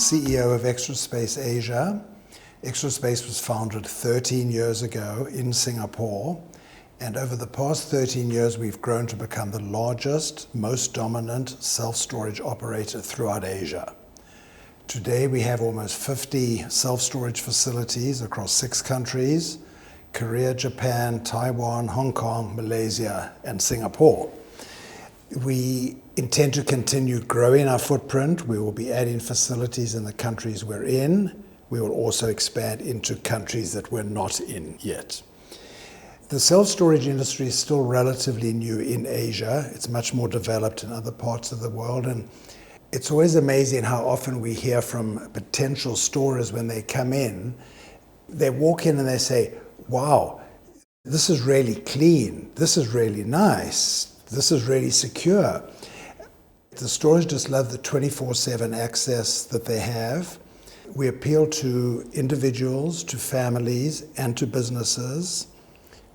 CEO of Extra Space Asia. Extra Space was founded 13 years ago in Singapore, and over the past 13 years we've grown to become the largest, most dominant self-storage operator throughout Asia. Today we have almost 50 self-storage facilities across 6 countries: Korea, Japan, Taiwan, Hong Kong, Malaysia, and Singapore. We intend to continue growing our footprint. We will be adding facilities in the countries we're in. We will also expand into countries that we're not in yet. The self-storage industry is still relatively new in Asia. It's much more developed in other parts of the world, and it's always amazing how often we hear from potential storers when they come in. They walk in and they say, "Wow, this is really clean, this is really nice, this is really secure." The storers just love the 24/7 access that they have. We appeal to individuals, to families, and to businesses.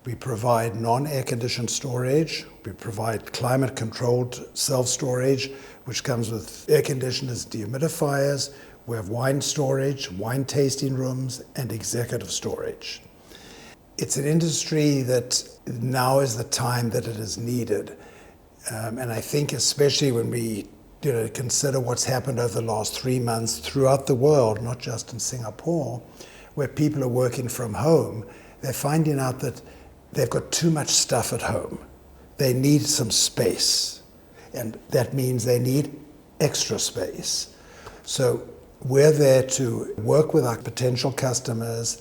We provide non-air conditioned storage. We provide climate controlled self-storage, which comes with air conditioners, dehumidifiers. We have wine storage, wine tasting rooms, and executive storage. It's an industry that now is the time that it is needed. And I think especially when we consider what's happened over the last 3 months throughout the world, not just in Singapore, where people are working from home, they're finding out that they've got too much stuff at home. They need some space, and that means they need extra space. So we're there to work with our potential customers,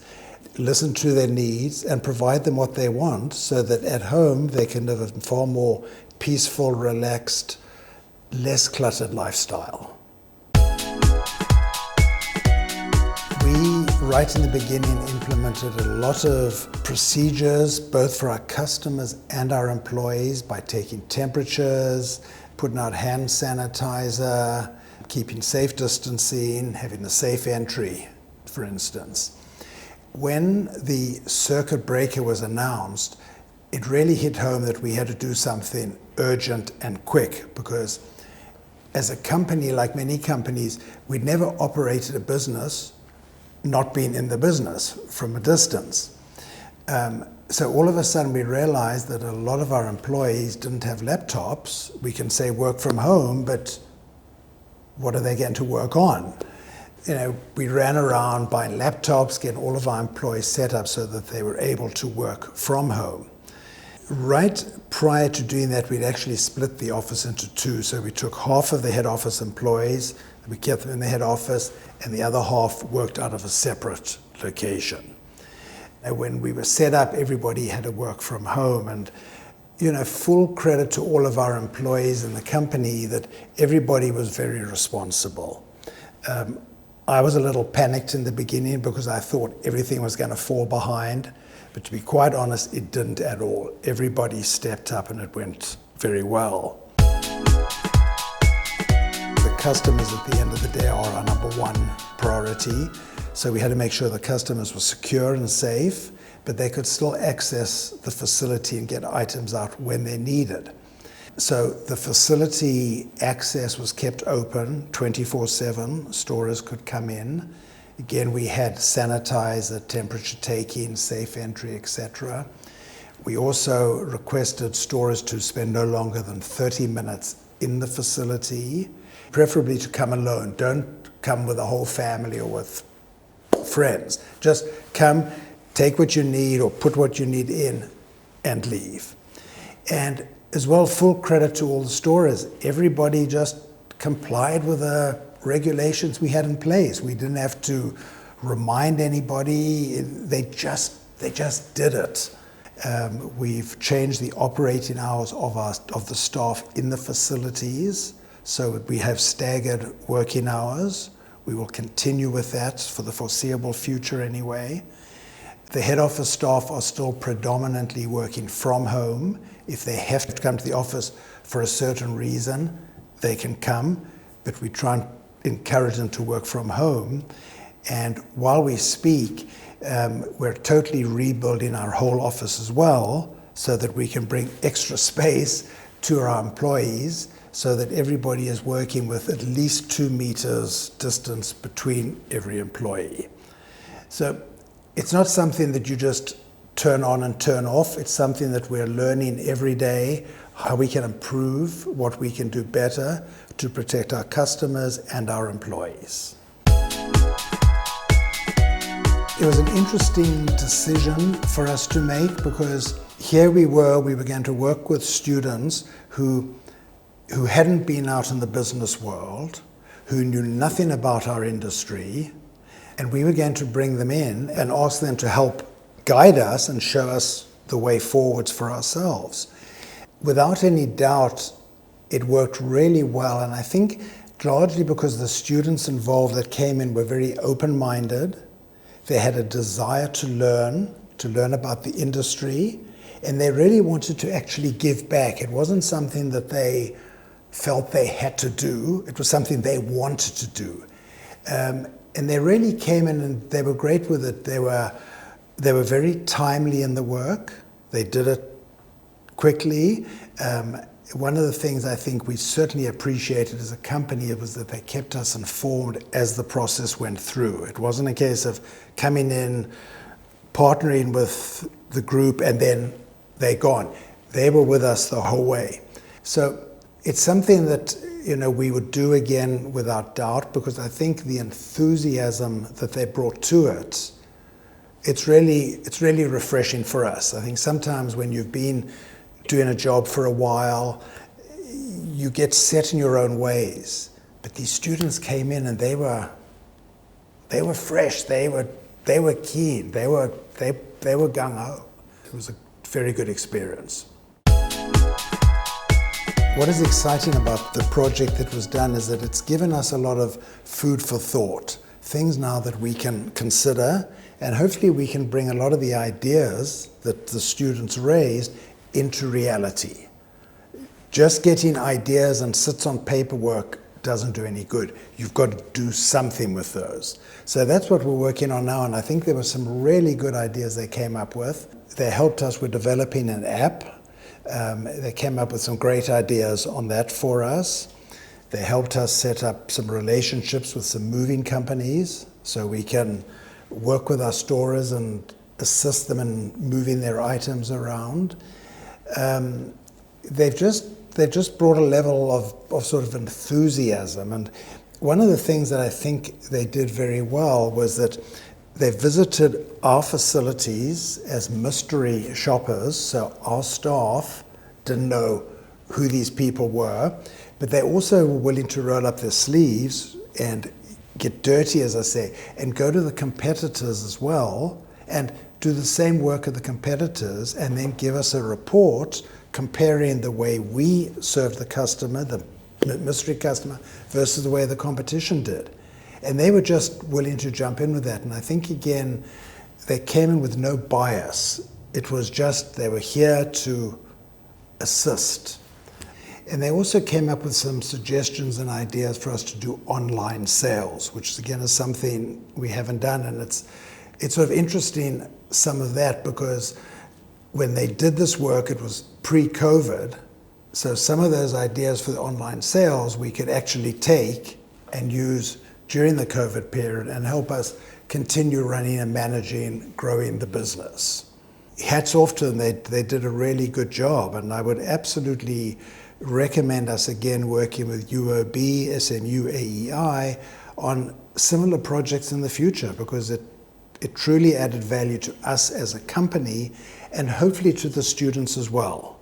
listen to their needs, and provide them what they want so that at home they can live a far more peaceful, relaxed, less cluttered lifestyle. We, right in the beginning, implemented a lot of procedures, both for our customers and our employees, by taking temperatures, putting out hand sanitizer, keeping safe distancing, having a safe entry, for instance. When the circuit breaker was announced, it really hit home that we had to do something urgent and quick, because as a company, like many companies, we'd never operated a business not being in the business from a distance. So all of a sudden we realized that a lot of our employees didn't have laptops. We can say work from home, but what are they going to work on? We ran around buying laptops, getting all of our employees set up so that they were able to work from home. Right prior to doing that, we'd actually split the office into 2. So we took half of the head office employees, we kept them in the head office, and the other half worked out of a separate location. And when we were set up, everybody had to work from home. And full credit to all of our employees in the company that everybody was very responsible. I was a little panicked in the beginning because I thought everything was going to fall behind. But to be quite honest, it didn't at all. Everybody stepped up and it went very well. The customers at the end of the day are our number one priority. So we had to make sure the customers were secure and safe, but they could still access the facility and get items out when they needed. So the facility access was kept open 24/7. Storers could come in. Again, we had sanitizer, temperature taking, safe entry, etc. We also requested storers to spend no longer than 30 minutes in the facility, preferably to come alone. Don't come with a whole family or with friends. Just come, take what you need or put what you need in and leave. And as well, full credit to all the storers. Everybody just complied with the regulations we had in place. We didn't have to remind anybody. They just did it. We've changed the operating hours of the staff in the facilities, so we have staggered working hours. We will continue with that for the foreseeable future anyway. The head office staff are still predominantly working from home. If they have to come to the office for a certain reason, they can come, but we try and encourage them to work from home. And while we speak, we're totally rebuilding our whole office as well, so that we can bring extra space to our employees so that everybody is working with at least 2 meters distance between every employee. So it's not something that you just turn on and turn off. It's something that we're learning every day, how we can improve, what we can do better to protect our customers and our employees. It was an interesting decision for us to make, because here we began to work with students who hadn't been out in the business world, who knew nothing about our industry, and we began to bring them in and ask them to help guide us and show us the way forwards for ourselves. Without any doubt, it worked really well, and I think largely because the students involved that came in were very open-minded. They had a desire to learn about the industry, and they really wanted to actually give back. It wasn't something that they felt they had to do. It was something they wanted to do. And they really came in and they were great with it. They were very timely in the work. They did it quickly. One of the things I think we certainly appreciated as a company was that they kept us informed as the process went through. It wasn't a case of coming in, partnering with the group, and then they're gone. They were with us the whole way. So it's something that we would do again without doubt, because I think the enthusiasm that they brought to it, it's really refreshing for us. I think sometimes when you've been doing a job for a while, you get set in your own ways. But these students came in and they were fresh. They were keen. They were gung ho. It was a very good experience. What is exciting about the project that was done is that it's given us a lot of food for thought, things now that we can consider, and hopefully we can bring a lot of the ideas that the students raised into reality. Just getting ideas and sits on paperwork doesn't do any good. You've got to do something with those. So that's what we're working on now, and I think there were some really good ideas they came up with. They helped us with developing an app. They came up with some great ideas on that for us. They helped us set up some relationships with some moving companies so we can work with our stores and assist them in moving their items around. They've just brought a level of sort of enthusiasm, and one of the things that I think they did very well was that they visited our facilities as mystery shoppers, so our staff didn't know who these people were, but they also were willing to roll up their sleeves and get dirty, as I say, and go to the competitors as well and do the same work of the competitors, and then give us a report comparing the way we served the customer, the mystery customer, versus the way the competition did. And they were just willing to jump in with that. And I think, again, they came in with no bias. It was just they were here to assist. And they also came up with some suggestions and ideas for us to do online sales, which again is something we haven't done. And it's sort of interesting, some of that, because when they did this work, it was pre-COVID. So some of those ideas for the online sales we could actually take and use during the COVID period and help us continue running and managing, growing the business. Hats off to them, they did a really good job, and I would absolutely recommend us again working with UOB-SMU AEI on similar projects in the future, because it truly added value to us as a company and hopefully to the students as well.